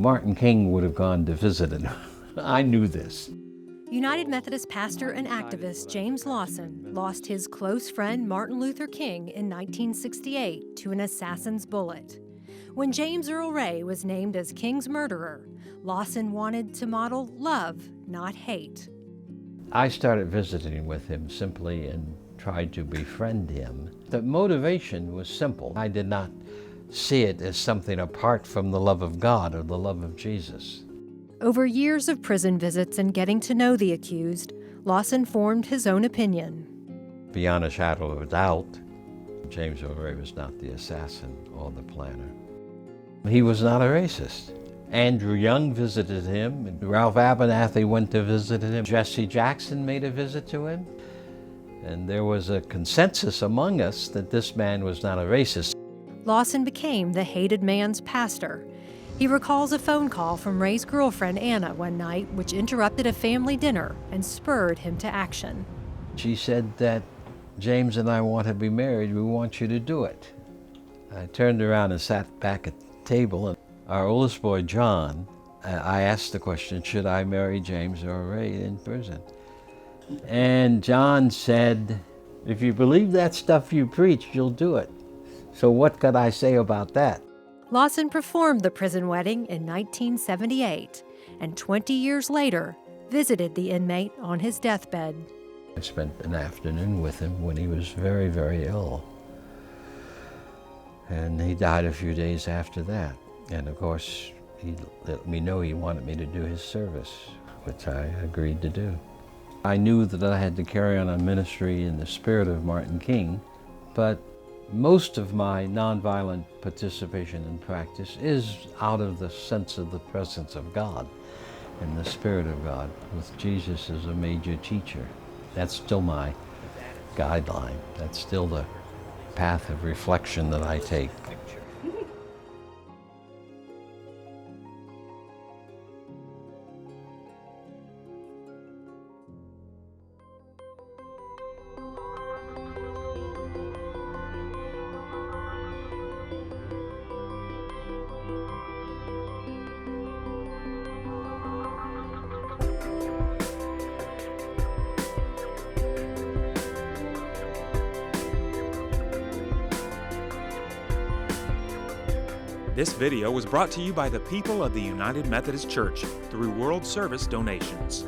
Martin King would have gone to visit him. I knew this. United Methodist pastor and activist James Lawson lost his close friend Martin Luther King in 1968 to an assassin's bullet. When James Earl Ray was named as King's murderer, Lawson wanted to model love, not hate. I started visiting with him simply and tried to befriend him. The motivation was simple. I did not see it as something apart from the love of God or the love of Jesus. Over years of prison visits and getting to know the accused, Lawson formed his own opinion. Beyond a shadow of a doubt, James Earl Ray was not the assassin or the planner. He was not a racist. Andrew Young visited him, and Ralph Abernathy went to visit him. Jesse Jackson made a visit to him. And there was a consensus among us that this man was not a racist. Lawson became the hated man's pastor. He recalls a phone call from Ray's girlfriend, Anna, one night, which interrupted a family dinner and spurred him to action. She said that James and I want to be married. We want you to do it. I turned around and sat back at the table, and our oldest boy, John, I asked the question, should I marry James Earl Ray in prison? And John said, if you believe that stuff you preach, you'll do it. So what could I say about that? Lawson performed the prison wedding in 1978, and 20 years later, visited the inmate on his deathbed. I spent an afternoon with him when he was very, very ill. And he died a few days after that. And of course, he let me know he wanted me to do his service, which I agreed to do. I knew that I had to carry on a ministry in the spirit of Martin King, but most of my nonviolent participation in practice is out of the sense of the presence of God and the Spirit of God, with Jesus as a major teacher. That's still my guideline. That's still the path of reflection that I take. This video was brought to you by the people of the United Methodist Church through World Service donations.